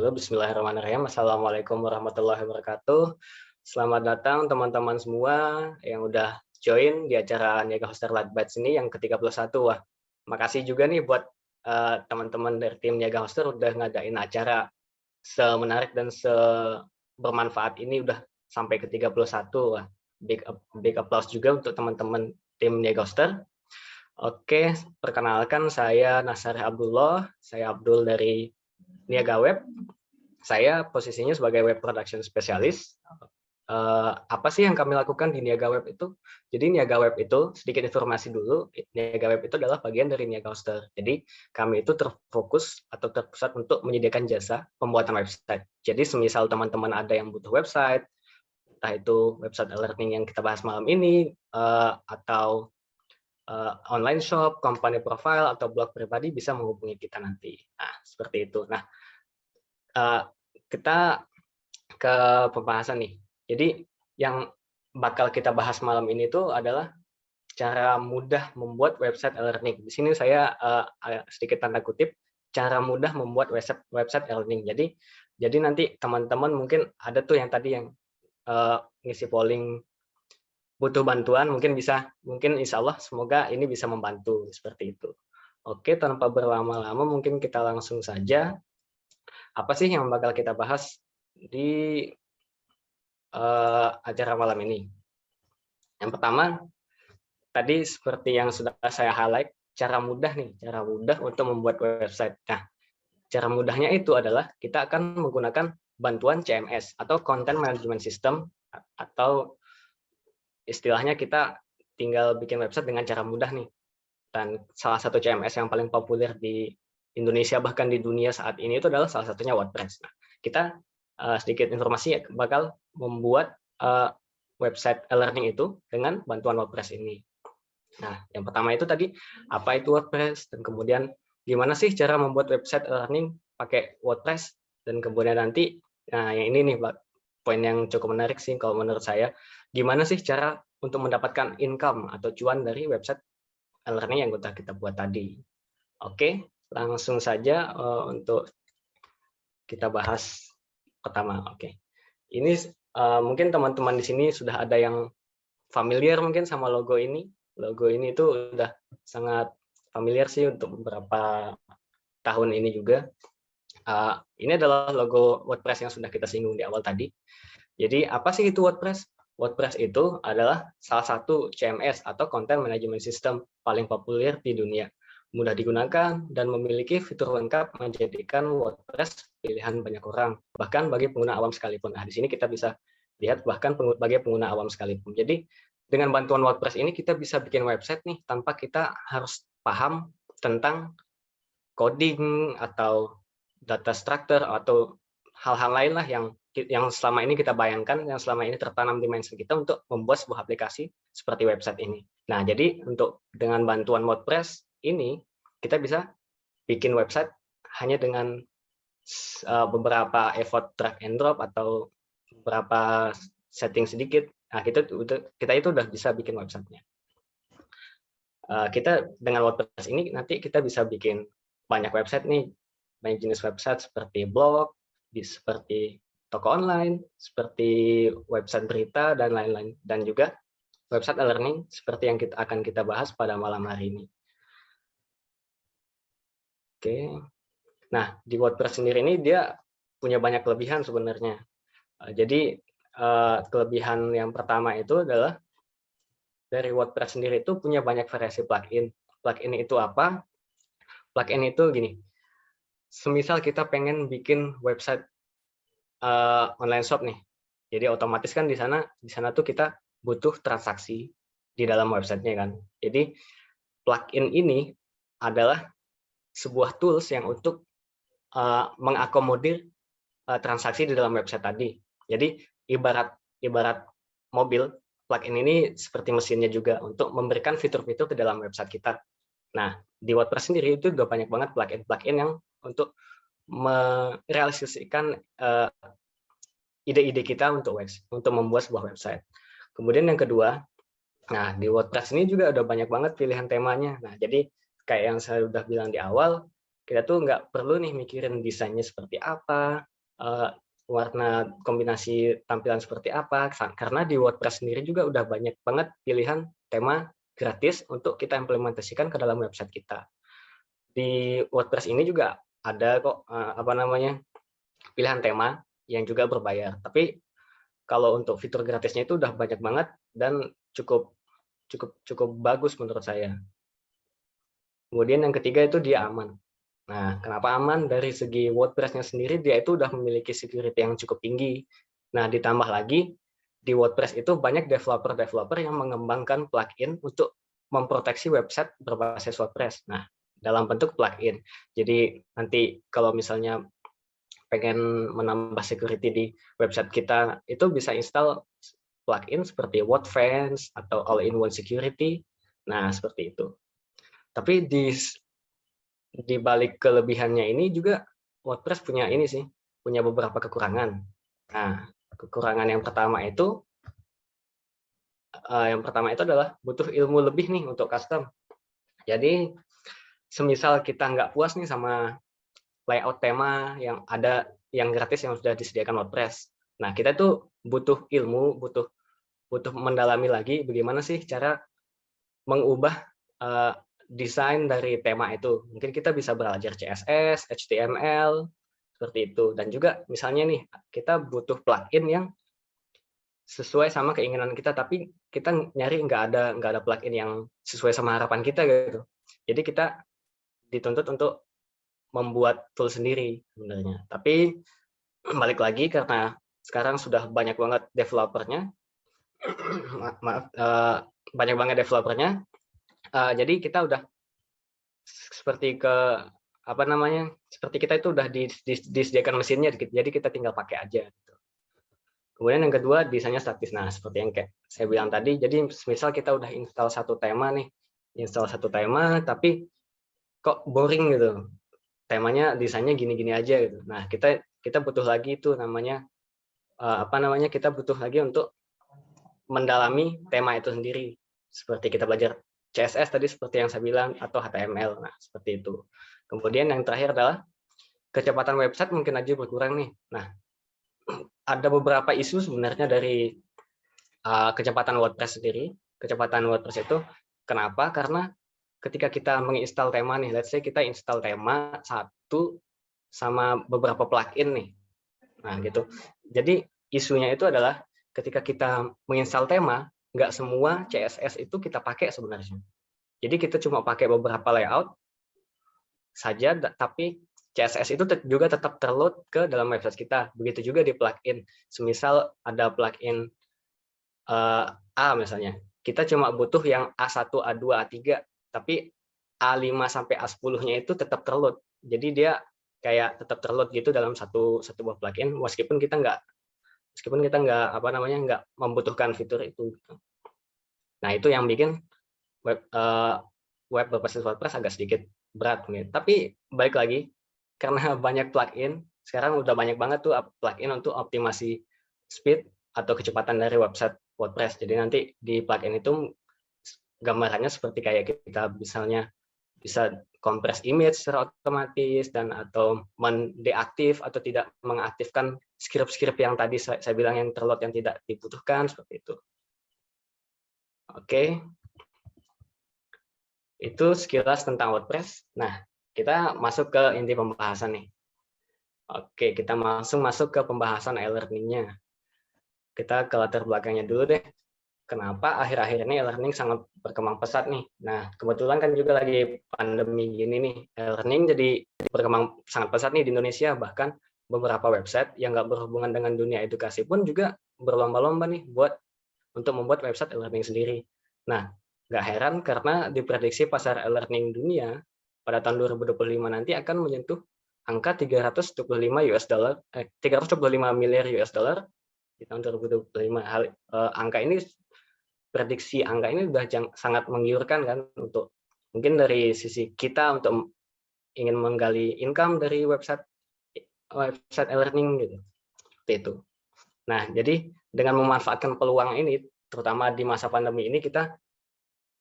dulu. Bismillahirrahmanirrahim. Assalamualaikum warahmatullahi wabarakatuh. Selamat datang teman-teman semua yang udah join di acara Niaga Hoster Light Batch ini yang ke-31. Wah, makasih juga nih buat teman-teman dari tim Niaga Hoster udah ngadain acara semenarik dan sebermanfaat ini udah sampai ke-31. Wah, big applause juga untuk teman-teman tim Niaga Hoster. Oke, perkenalkan saya Nasar Abdullah. Saya Abdul dari Niaga Web. Saya posisinya sebagai web production specialist. Apa sih yang kami lakukan di Niaga Web itu? Jadi Niaga Web itu, sedikit informasi dulu, Niaga Web itu adalah bagian dari Niaga Hoster. Jadi kami itu terfokus atau terpusat untuk menyediakan jasa pembuatan website. Jadi semisal teman-teman ada yang butuh website, entah itu website e-learning yang kita bahas malam ini, atau online shop, company profile, atau blog pribadi bisa menghubungi kita nanti. Nah, seperti itu. Nah, kita ke pembahasan nih. Jadi, yang bakal kita bahas malam ini tuh adalah cara mudah membuat website e-learning. Di sini saya sedikit tanda kutip, cara mudah membuat website e-learning. Jadi nanti teman-teman mungkin ada tuh yang tadi yang ngisi polling butuh bantuan, mungkin insya Allah semoga ini bisa membantu seperti itu. Oke, tanpa berlama-lama mungkin kita langsung saja. Apa sih yang bakal kita bahas di acara malam ini? Yang pertama, tadi seperti yang sudah saya highlight, cara mudah untuk membuat website. Nah, cara mudahnya itu adalah kita akan menggunakan bantuan CMS atau Content Management System, atau istilahnya kita tinggal bikin website dengan cara mudah nih. Dan salah satu CMS yang paling populer di Indonesia bahkan di dunia saat ini itu adalah salah satunya WordPress. Nah, kita sedikit informasi bakal membuat website e-learning itu dengan bantuan WordPress ini. Nah, yang pertama itu tadi apa itu WordPress, dan kemudian gimana sih cara membuat website e-learning pakai WordPress, dan kemudian nanti yang ini nih poin yang cukup menarik sih kalau menurut saya, gimana sih cara untuk mendapatkan income atau cuan dari website e-learning yang udah kita buat tadi. Oke, langsung saja untuk kita bahas pertama. Oke, ini mungkin teman-teman di sini sudah ada yang familiar mungkin sama logo ini. Logo ini itu udah sangat familiar sih untuk beberapa tahun ini juga. Ini adalah logo WordPress yang sudah kita singgung di awal tadi. Jadi apa sih itu WordPress? WordPress itu adalah salah satu CMS atau Content Management System paling populer di dunia. Mudah digunakan dan memiliki fitur lengkap menjadikan WordPress pilihan banyak orang, bahkan bagi pengguna awam sekalipun. Nah, di sini kita bisa lihat bahkan bagi pengguna awam sekalipun. Jadi dengan bantuan WordPress ini kita bisa bikin website nih tanpa kita harus paham tentang coding atau data structure atau hal-hal lain lah yang selama ini kita bayangkan, yang selama ini tertanam di mindset kita untuk membuat sebuah aplikasi seperti website ini. Nah, jadi dengan bantuan WordPress ini kita bisa bikin website hanya dengan beberapa effort drag and drop atau beberapa setting sedikit. Nah, kita itu udah bisa bikin websitenya. Kita dengan WordPress ini nanti kita bisa bikin banyak website nih, banyak jenis website seperti blog, seperti toko online, seperti website berita, dan lain-lain. Dan juga website e-learning seperti yang akan kita bahas pada malam hari ini. Oke. Nah, di WordPress sendiri ini dia punya banyak kelebihan sebenarnya. Jadi, kelebihan yang pertama itu adalah dari WordPress sendiri itu punya banyak variasi plugin. Plugin itu apa? Plugin itu gini, semisal kita pengen bikin website online shop nih, jadi otomatis kan di sana tuh kita butuh transaksi di dalam websitenya kan. Jadi plugin ini adalah sebuah tools yang untuk mengakomodir transaksi di dalam website tadi. Jadi ibarat mobil, plugin ini seperti mesinnya juga untuk memberikan fitur-fitur ke dalam website kita. Nah, di WordPress sendiri itu udah banyak banget plugin yang untuk merealisasikan ide-ide kita untuk membuat sebuah website. Kemudian yang kedua, nah di WordPress ini juga ada banyak banget pilihan temanya. Nah, jadi kayak yang saya udah bilang di awal, kita tuh nggak perlu nih mikirin desainnya seperti apa, warna kombinasi tampilan seperti apa, karena di WordPress sendiri juga udah banyak banget pilihan tema gratis untuk kita implementasikan ke dalam website kita. Di WordPress ini juga ada kok pilihan tema yang juga berbayar. Tapi kalau untuk fitur gratisnya itu udah banyak banget dan cukup bagus menurut saya. Kemudian yang ketiga itu dia aman. Nah, kenapa aman? Dari segi WordPress-nya sendiri, dia itu udah memiliki security yang cukup tinggi. Nah, ditambah lagi, di WordPress itu banyak developer-developer yang mengembangkan plugin untuk memproteksi website berbasis WordPress. Nah, dalam bentuk plugin. Jadi, nanti kalau misalnya pengen menambah security di website kita, itu bisa install plugin seperti WordFence atau All-in-One Security. Nah, seperti itu. Tapi di balik kelebihannya ini juga WordPress punya beberapa kekurangan. Nah, kekurangan yang pertama itu adalah butuh ilmu lebih nih untuk custom. Jadi semisal kita nggak puas nih sama layout tema yang ada yang gratis yang sudah disediakan WordPress. Nah, kita tuh butuh ilmu, butuh mendalami lagi bagaimana sih cara mengubah desain dari tema itu. Mungkin kita bisa belajar CSS, HTML, seperti itu. Dan juga misalnya nih, kita butuh plugin yang sesuai sama keinginan kita, tapi kita nyari nggak ada plugin yang sesuai sama harapan kita gitu. Jadi kita dituntut untuk membuat tool sendiri sebenarnya. Tapi balik lagi karena sekarang sudah banyak banget developernya, banyak banget developernya. Jadi kita udah seperti seperti kita itu udah disediakan mesinnya, jadi kita tinggal pakai aja. Gitu. Kemudian yang kedua desainnya statis. Nah, seperti yang kayak saya bilang tadi, jadi misal kita udah install satu tema nih, tapi kok boring gitu, temanya desainnya gini-gini aja gitu. Nah, kita butuh lagi itu kita butuh lagi untuk mendalami tema itu sendiri. Seperti kita belajar CSS tadi seperti yang saya bilang, atau HTML. Nah, seperti itu. Kemudian yang terakhir adalah kecepatan website mungkin aja berkurang nih. Nah, ada beberapa isu sebenarnya dari kecepatan WordPress sendiri. Kecepatan WordPress itu kenapa? Karena ketika kita menginstal tema nih, let's say kita install tema satu sama beberapa plugin nih. Nah, gitu. Jadi isunya itu adalah ketika kita menginstal tema, nggak semua CSS itu kita pakai sebenarnya. Jadi kita cuma pakai beberapa layout saja, tapi CSS itu juga tetap terload ke dalam website kita. Begitu juga di plugin. Semisal ada plugin A misalnya, kita cuma butuh yang A1, A2, A3, tapi A5 sampai A10-nya itu tetap terload. Jadi dia kayak tetap terload gitu dalam satu buah plugin, meskipun kita nggak membutuhkan fitur itu. Nah, itu yang bikin web berbasis WordPress agak sedikit berat nih. Tapi balik lagi, karena banyak plugin, sekarang udah banyak banget tuh plugin untuk optimasi speed atau kecepatan dari website WordPress. Jadi nanti di plugin itu gambarannya seperti kayak kita misalnya bisa kompres image secara otomatis dan atau mendeaktif atau tidak mengaktifkan script-script yang tadi saya bilang yang terload yang tidak dibutuhkan seperti itu. Oke. Itu sekilas tentang WordPress. Nah, kita masuk ke inti pembahasan nih. Oke, kita langsung masuk ke pembahasan e-learning-nya. Kita ke latar belakangnya dulu deh. Kenapa akhir-akhir ini e-learning sangat berkembang pesat nih. Nah, kebetulan kan juga lagi pandemi gini nih. E-learning jadi berkembang sangat pesat nih di Indonesia. Bahkan beberapa website yang nggak berhubungan dengan dunia edukasi pun juga berlomba-lomba nih untuk membuat website e-learning sendiri. Nah, nggak heran karena diprediksi pasar e-learning dunia pada tahun 2025 nanti akan menyentuh angka 325 miliar US dollar di tahun 2025. Prediksi angka ini sudah sangat menggiurkan kan untuk mungkin dari sisi kita untuk ingin menggali income dari website e-learning gitu. Seperti itu. Nah, jadi dengan memanfaatkan peluang ini, terutama di masa pandemi ini, kita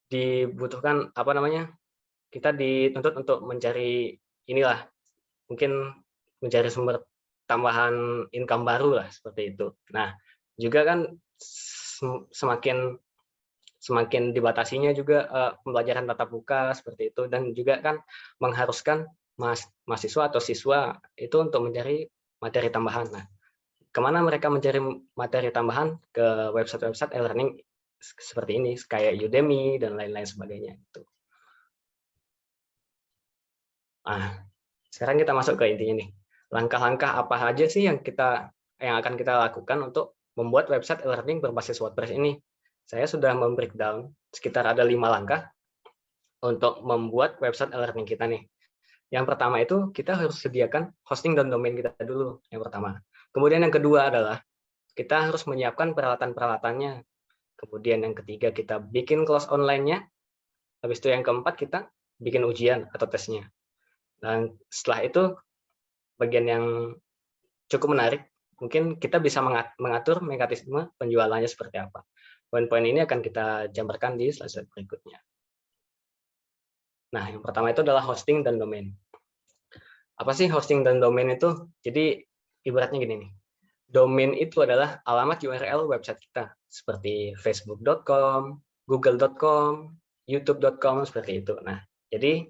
dibutuhkan kita dituntut untuk mencari mungkin mencari sumber tambahan income baru lah seperti itu. Nah, juga kan semakin dibatasinya juga pembelajaran tatap muka seperti itu, dan juga kan mengharuskan mahasiswa atau siswa itu untuk mencari materi tambahan. Nah, kemana mereka mencari materi tambahan? Ke website-website e-learning seperti ini, kayak Udemy dan lain-lain sebagainya. Nah, sekarang kita masuk ke intinya nih. Langkah-langkah apa aja sih yang akan kita lakukan untuk membuat website e-learning berbasis WordPress ini? Saya sudah membreakdown sekitar ada 5 langkah untuk membuat website e-learning kita nih. Yang pertama itu kita harus sediakan hosting dan domain kita dulu, yang pertama. Kemudian yang kedua adalah kita harus menyiapkan peralatan-peralatannya. Kemudian yang ketiga kita bikin kelas online-nya. Habis itu yang keempat kita bikin ujian atau tesnya. Dan setelah itu bagian yang cukup menarik, mungkin kita bisa mengatur mekanisme penjualannya seperti apa. Poin-poin ini akan kita jabarkan di slide berikutnya. Nah, yang pertama itu adalah hosting dan domain. Apa sih hosting dan domain itu? Jadi ibaratnya gini nih. Domain itu adalah alamat URL website kita, seperti facebook.com, google.com, youtube.com, seperti itu. Nah, jadi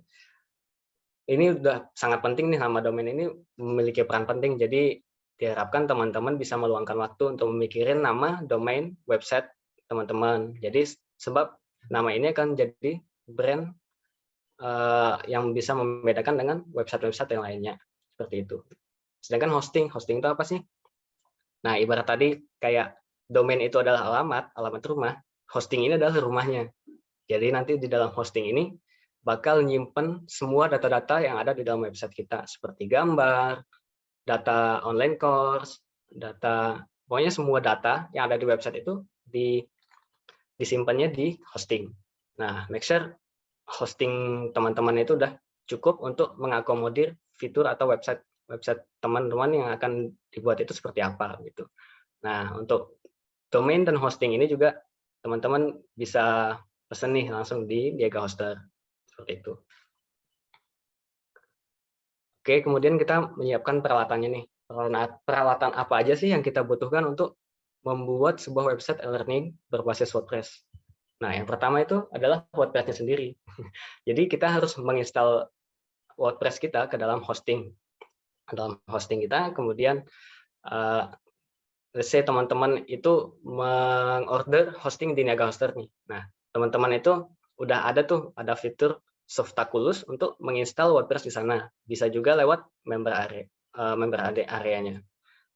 ini udah sangat penting nih, nama domain ini memiliki peran penting. Jadi diharapkan teman-teman bisa meluangkan waktu untuk memikirin nama domain website teman-teman. Jadi sebab nama ini akan jadi brand yang bisa membedakan dengan website-website yang lainnya, seperti itu. Sedangkan hosting itu apa sih? Nah, ibarat tadi kayak domain itu adalah alamat rumah, hosting ini adalah rumahnya. Jadi nanti di dalam hosting ini bakal nyimpen semua data-data yang ada di dalam website kita, seperti gambar, data online course, pokoknya semua data yang ada di website itu disimpannya di hosting. Nah, make sure hosting teman-teman itu udah cukup untuk mengakomodir fitur atau website teman-teman yang akan dibuat itu seperti apa gitu. Nah, untuk domain dan hosting ini juga teman-teman bisa pesen nih langsung di Diega Hoster seperti itu. Oke, kemudian kita menyiapkan peralatannya nih. Peralatan apa aja sih yang kita butuhkan untuk membuat sebuah website e-learning berbasis WordPress? Nah, yang pertama itu adalah WordPress-nya sendiri. Jadi kita harus menginstal WordPress kita ke dalam hosting. Dalam hosting kita, kemudian let's say teman-teman itu mengorder hosting di Niaga Hoster nih. Nah, teman-teman itu udah ada fitur Softaculous untuk menginstal WordPress di sana. Bisa juga lewat member area-nya.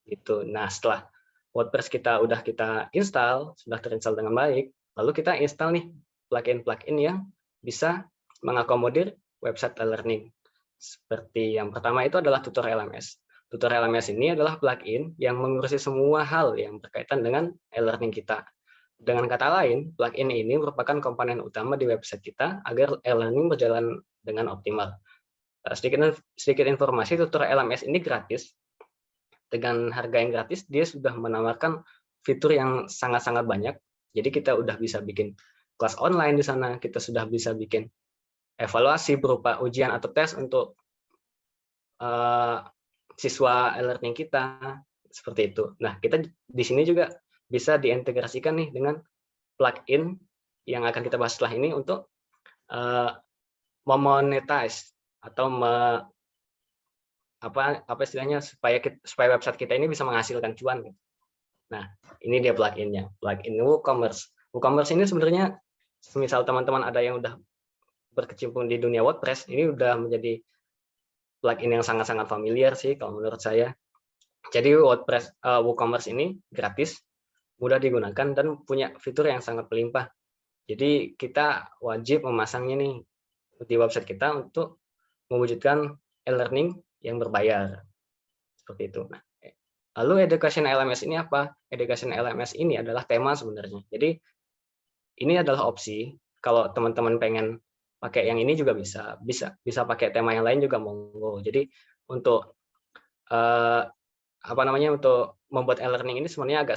Gitu. Nah, setelah WordPress kita install, sudah terinstall dengan baik, lalu kita install nih plugin-plugin yang bisa mengakomodir website e-learning. Seperti yang pertama itu adalah Tutor LMS. Tutor LMS ini adalah plugin yang mengurusi semua hal yang berkaitan dengan e-learning kita. Dengan kata lain, plugin ini merupakan komponen utama di website kita agar e-learning berjalan dengan optimal. Sedikit informasi, Tutor LMS ini gratis. Dengan harga yang gratis, dia sudah menawarkan fitur yang sangat-sangat banyak. Jadi kita udah bisa bikin kelas online di sana, kita sudah bisa bikin evaluasi berupa ujian atau tes untuk siswa e-learning kita, seperti itu. Nah, kita di sini juga bisa diintegrasikan nih dengan plugin yang akan kita bahas setelah ini untuk memonetize atau apa istilahnya supaya website kita ini bisa menghasilkan cuan. Nah, ini dia pluginnya, plugin WooCommerce. WooCommerce ini sebenarnya semisal teman-teman ada yang udah berkecimpung di dunia WordPress, ini udah menjadi plugin yang sangat-sangat familiar sih kalau menurut saya. Jadi WooCommerce ini gratis, mudah digunakan, dan punya fitur yang sangat melimpah. Jadi kita wajib memasangnya nih di website kita untuk mewujudkan e-learning yang berbayar. Seperti itu. Nah, lalu Education LMS ini apa? Education LMS ini adalah tema sebenarnya. Jadi ini adalah opsi. Kalau teman-teman pengen pakai yang ini juga bisa pakai tema yang lain juga monggo. Jadi untuk untuk membuat e-learning ini sebenarnya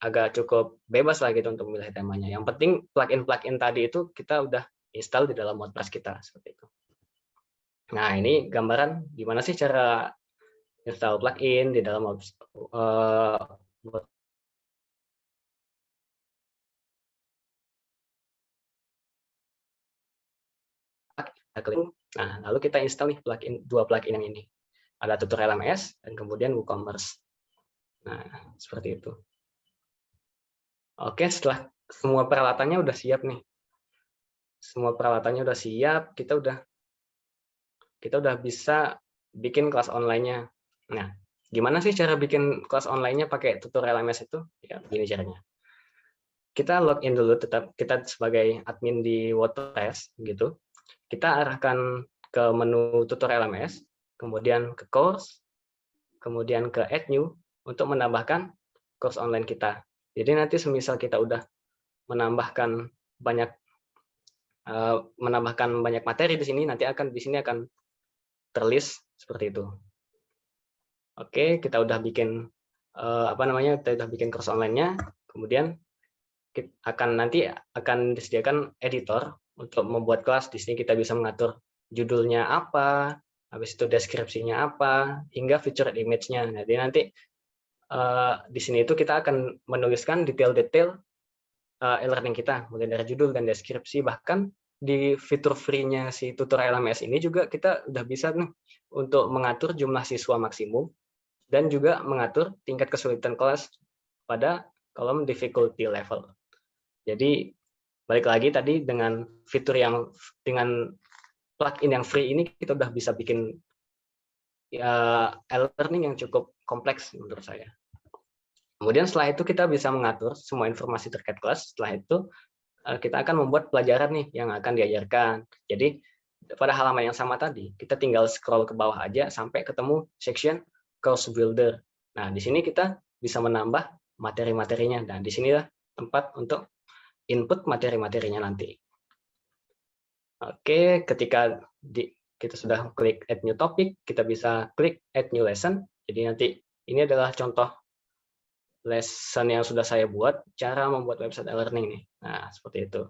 agak cukup bebas lah gitu untuk memilih temanya. Yang penting plugin tadi itu kita udah install di dalam WordPress kita seperti itu. Nah, ini gambaran gimana sih cara install plugin di dalam nah, lalu kita install nih dua plugin yang ini. Ada tutorial LMS dan kemudian WooCommerce. Nah, seperti itu. Oke, setelah semua peralatannya udah siap nih. Semua peralatannya udah siap, kita udah bisa bikin kelas online-nya. Nah, gimana sih cara bikin kelas online-nya pakai tutorial LMS itu? Ya, begini caranya. Kita login dulu, tetap kita sebagai admin di WordPress gitu. Kita arahkan ke menu tutorial LMS, kemudian ke course, kemudian ke add new untuk menambahkan course online kita. Jadi nanti semisal kita udah menambahkan banyak materi di sini, nanti di sini akan terlist seperti itu. Oke, kita udah bikin kita udah bikin course online-nya, kemudian nanti akan disediakan editor untuk membuat kelas. Di sini kita bisa mengatur judulnya apa, habis itu deskripsinya apa, hingga featured image-nya. Jadi nanti di sini itu kita akan menuliskan detail-detail e-learning kita, mulai dari judul dan deskripsi. Bahkan di fitur free-nya si tutorial LMS ini juga kita udah bisa nih untuk mengatur jumlah siswa maksimum dan juga mengatur tingkat kesulitan kelas pada kolom difficulty level. Jadi balik lagi tadi dengan fitur dengan plugin yang free ini kita udah bisa bikin e-learning yang cukup kompleks menurut saya. Kemudian setelah itu kita bisa mengatur semua informasi terkait kelas. Setelah itu kita akan membuat pelajaran nih yang akan diajarkan. Jadi pada halaman yang sama tadi, kita tinggal scroll ke bawah aja sampai ketemu section course builder. Nah, di sini kita bisa menambah materi-materinya. Dan di sinilah tempat untuk input materi-materinya nanti. Oke, ketika kita sudah klik add new topic, kita bisa klik add new lesson. Jadi nanti ini adalah contoh lesson yang sudah saya buat, cara membuat website e-learning nih. Nah, seperti itu.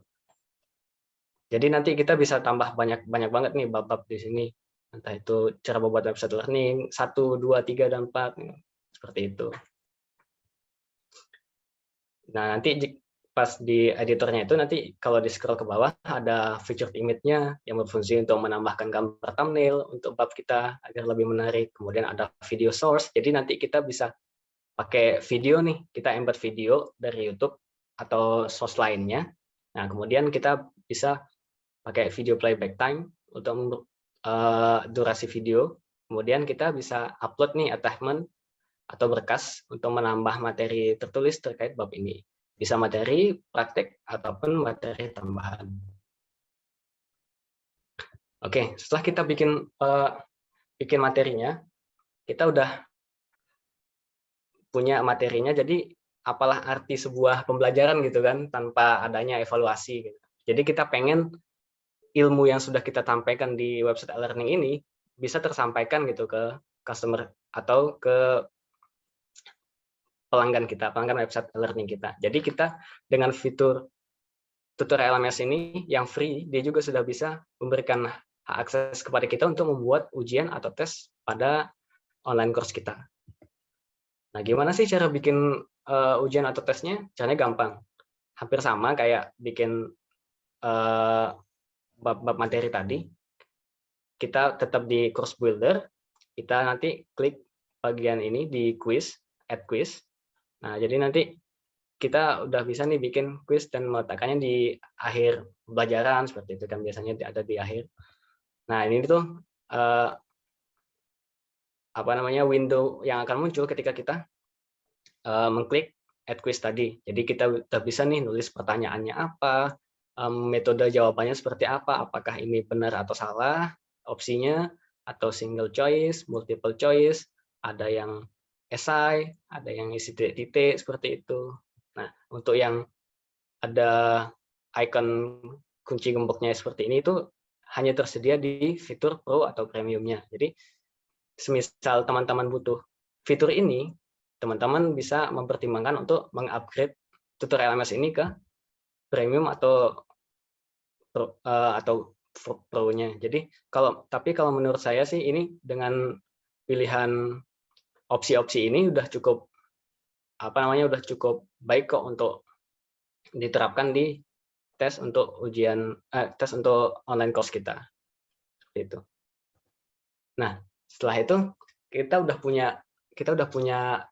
Jadi nanti kita bisa tambah banyak banget nih bab-bab di sini. Entah itu cara membuat website learning 1, 2, 3 dan 4 seperti itu. Nah, nanti pas di editornya itu nanti kalau di scroll ke bawah ada featured image-nya yang berfungsi untuk menambahkan gambar thumbnail untuk bab kita agar lebih menarik. Kemudian ada video source. Jadi nanti kita bisa pakai video nih, kita embed video dari YouTube atau source lainnya. Nah, kemudian kita bisa pakai video playback time untuk durasi video. Kemudian kita bisa upload nih attachment atau berkas untuk menambah materi tertulis terkait bab ini. Bisa materi praktek ataupun materi tambahan. Oke, setelah kita bikin materinya, kita udah punya materinya. Jadi apalah arti sebuah pembelajaran gitu kan tanpa adanya evaluasi gitu. Jadi kita pengen ilmu yang sudah kita sampaikan di website e-learning ini bisa tersampaikan gitu ke customer atau ke pelanggan website e-learning kita. Jadi kita dengan fitur tutorial LMS ini yang free, dia juga sudah bisa memberikan hak akses kepada kita untuk membuat ujian atau tes pada online course kita. Nah, gimana sih cara bikin ujian atau tesnya? Caranya gampang. Hampir sama kayak bikin bab materi tadi. Kita tetap di course builder, kita nanti klik bagian ini di quiz, add quiz. Nah, jadi nanti kita udah bisa nih bikin quiz dan meletakkannya di akhir pembelajaran seperti itu kan biasanya ada di akhir. Nah, ini tuh window yang akan muncul ketika kita mengklik add quiz tadi. Jadi kita udah bisa nih nulis pertanyaannya apa, metode jawabannya seperti apa, apakah ini benar atau salah opsinya, atau single choice, multiple choice, ada yang esai, ada yang isi titik-titik seperti itu. Nah, untuk yang ada icon kunci gemboknya seperti ini itu hanya tersedia di fitur Pro atau Premium-nya. Jadi, semisal teman-teman butuh fitur ini, teman-teman bisa mempertimbangkan untuk mengupgrade tutorial LMS ini ke Premium atau Pro-nya. Jadi, kalau menurut saya sih ini dengan pilihan opsi-opsi ini udah cukup udah cukup baik kok untuk diterapkan di tes untuk tes untuk online course kita. Seperti itu. Nah, setelah itu kita udah punya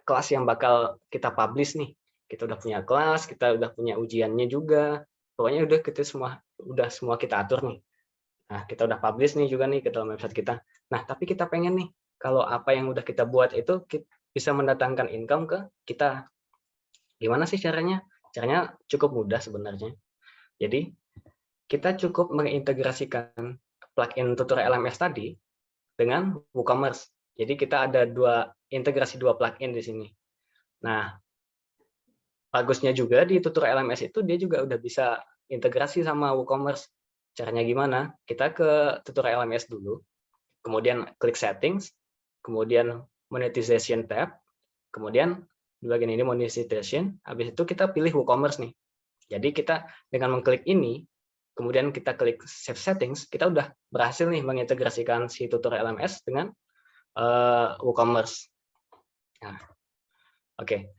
kelas yang bakal kita publish nih. Kita udah punya kelas, kita udah punya ujiannya juga. Pokoknya udah semua kita atur nih. Nah, kita udah publish nih juga nih ke dalam website kita. Nah, tapi kita pengen nih kalau apa yang udah kita buat itu bisa mendatangkan income ke kita. Gimana sih caranya? Caranya cukup mudah sebenarnya. Jadi, kita cukup mengintegrasikan plugin tutor LMS tadi dengan WooCommerce. Jadi kita ada integrasi dua plugin di sini. Nah, bagusnya juga di tutor LMS itu dia juga udah bisa integrasi sama WooCommerce. Caranya gimana? Kita ke tutor LMS dulu, kemudian klik settings, kemudian monetization tab, kemudian di bagian ini monetization, habis itu kita pilih WooCommerce nih. Jadi kita dengan mengklik ini, kemudian kita klik save settings, kita udah berhasil nih mengintegrasikan si tutor LMS dengan WooCommerce. Nah, oke.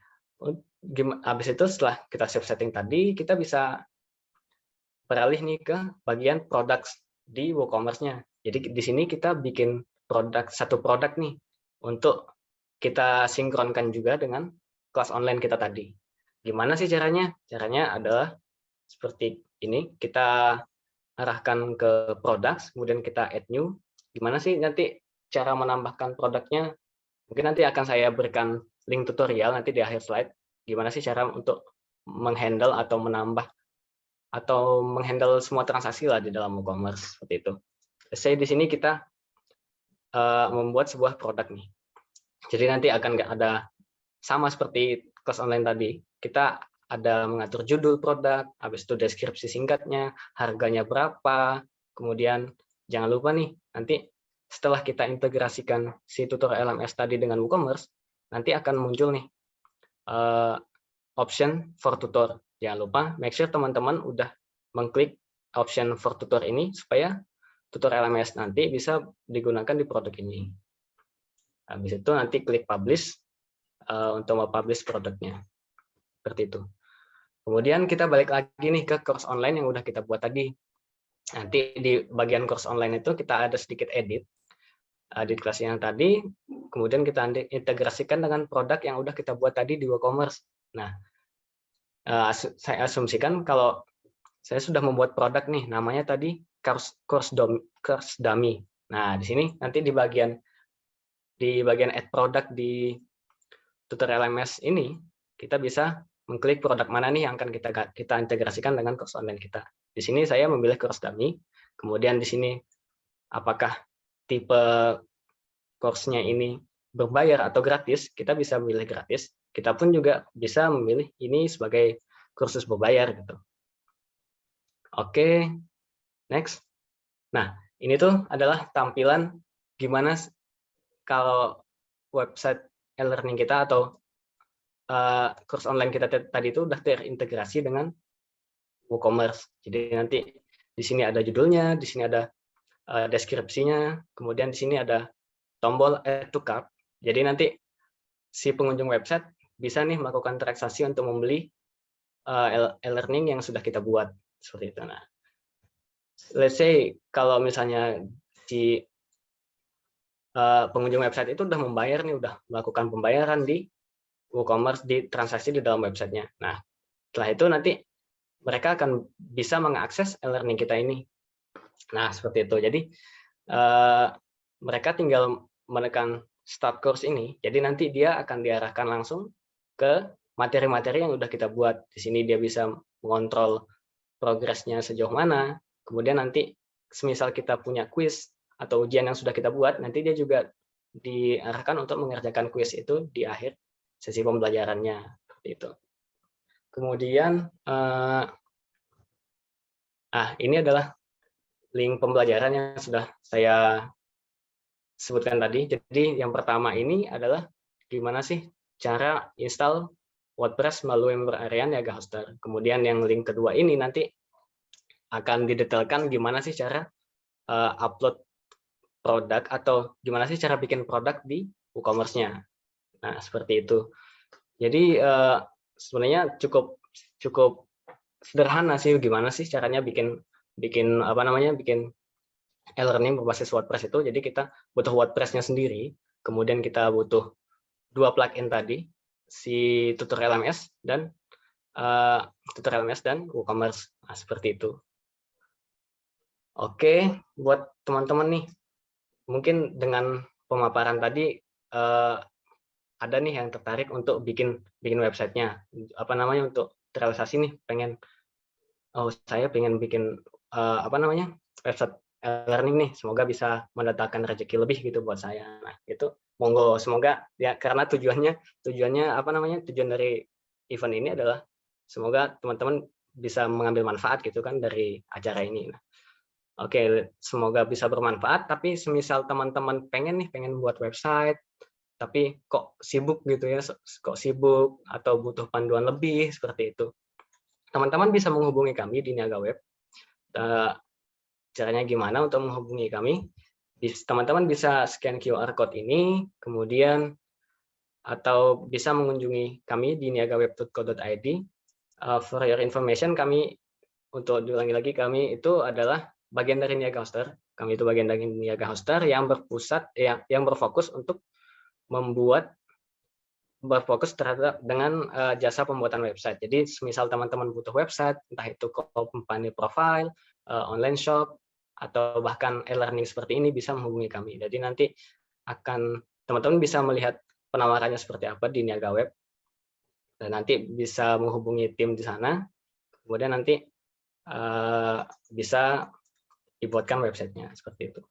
Habis itu setelah kita save setting tadi, kita bisa beralih nih ke bagian products di WooCommerce-nya. Jadi di sini kita bikin satu produk nih untuk kita sinkronkan juga dengan kelas online kita tadi. Gimana sih caranya? Caranya adalah seperti ini. Kita arahkan ke products, kemudian kita add new. Gimana sih nanti cara menambahkan produknya? Mungkin nanti akan saya berikan link tutorial nanti di akhir slide. Gimana sih cara untuk menghandle atau menambah atau menghandle semua transaksi lah di dalam WooCommerce seperti itu. Saya di sini kita membuat sebuah produk nih. Jadi nanti akan nggak ada sama seperti kelas online tadi. Kita ada mengatur judul produk, habis itu deskripsi singkatnya, harganya berapa, kemudian jangan lupa nih nanti setelah kita integrasikan si tutor LMS tadi dengan WooCommerce, nanti akan muncul nih option for tutor. Jangan lupa make sure teman-teman udah mengklik option for tutor ini supaya tutor LMS nanti bisa digunakan di produk ini. Habis itu nanti klik publish untuk mempublish produknya. Seperti itu. Kemudian kita balik lagi nih ke course online yang udah kita buat tadi. Nanti di bagian course online itu kita ada sedikit edit kelas yang tadi, kemudian kita integrasikan dengan produk yang udah kita buat tadi di WooCommerce. Nah, saya asumsikan kalau saya sudah membuat produk nih, namanya tadi course dummy. Nah, di sini nanti di bagian add product di tutor LMS ini, kita bisa mengklik produk mana nih yang akan kita integrasikan dengan course online kita. Di sini saya memilih course dummy, kemudian di sini apakah tipe course-nya ini berbayar atau gratis, kita bisa memilih gratis. Kita pun juga bisa memilih ini sebagai kursus berbayar gitu. Oke, next. Nah, ini tuh adalah tampilan gimana kalau website e-learning kita atau kurs online kita tadi itu udah terintegrasi dengan WooCommerce. Jadi nanti di sini ada judulnya, di sini ada deskripsinya, kemudian di sini ada tombol add to cart. Jadi nanti si pengunjung website bisa nih melakukan transaksi untuk membeli e-learning yang sudah kita buat seperti itu. Nah, let's say kalau misalnya si pengunjung website itu udah membayar nih, udah melakukan pembayaran di WooCommerce, di transaksi di dalam websitenya. Nah, setelah itu nanti mereka akan bisa mengakses e-learning kita ini. Nah, seperti itu. Jadi mereka tinggal menekan start course ini. Jadi nanti dia akan diarahkan langsung ke materi-materi yang udah kita buat. Di sini dia bisa mengontrol progresnya sejauh mana. Kemudian nanti semisal kita punya quiz atau ujian yang sudah kita buat, nanti dia juga diarahkan untuk mengerjakan quiz itu di akhir sesi pembelajarannya. Seperti itu. Kemudian ini adalah link pembelajaran yang sudah saya sebutkan tadi. Jadi yang pertama ini adalah gimana sih cara install WordPress melalui member area Niaga Hoster. Kemudian yang link kedua ini nanti akan didetailkan gimana sih cara upload produk atau gimana sih cara bikin produk di WooCommerce-nya. Nah, seperti itu. Jadi sebenarnya cukup sederhana sih, gimana sih caranya bikin e-learning berbasis WordPress itu. Jadi kita butuh WordPress-nya sendiri, kemudian kita butuh 2 plugin tadi, si Tutorial LMS dan WooCommerce. Nah, seperti itu. Oke, buat teman-teman nih, mungkin dengan pemaparan tadi ada nih yang tertarik untuk bikin websitenya, untuk terrealisasi nih, saya pengen bikin website learning nih, semoga bisa mendatangkan rezeki lebih gitu buat saya. Nah, itu monggo, semoga ya, karena tujuan dari event ini adalah semoga teman-teman bisa mengambil manfaat gitu kan dari acara ini. Nah, oke, semoga bisa bermanfaat. Tapi semisal teman-teman pengen buat website, tapi kok sibuk gitu ya, atau butuh panduan lebih seperti itu, teman-teman bisa menghubungi kami di Niaga Web. Caranya gimana untuk menghubungi kami? Teman-teman bisa scan QR code ini, kemudian atau bisa mengunjungi kami di niagaweb.co.id. For your information, untuk diulangi lagi, kami itu adalah bagian dari Niaga Hoster. Kami itu bagian dari Niaga Hoster yang berfokus untuk berfokus terhadap dengan jasa pembuatan website. Jadi, semisal teman-teman butuh website, entah itu company profile, online shop, atau bahkan e-learning seperti ini, bisa menghubungi kami. Jadi nanti teman-teman bisa melihat penawarannya seperti apa di Niaga Web, dan nanti bisa menghubungi tim di sana, kemudian nanti bisa dibuatkan websitenya seperti itu.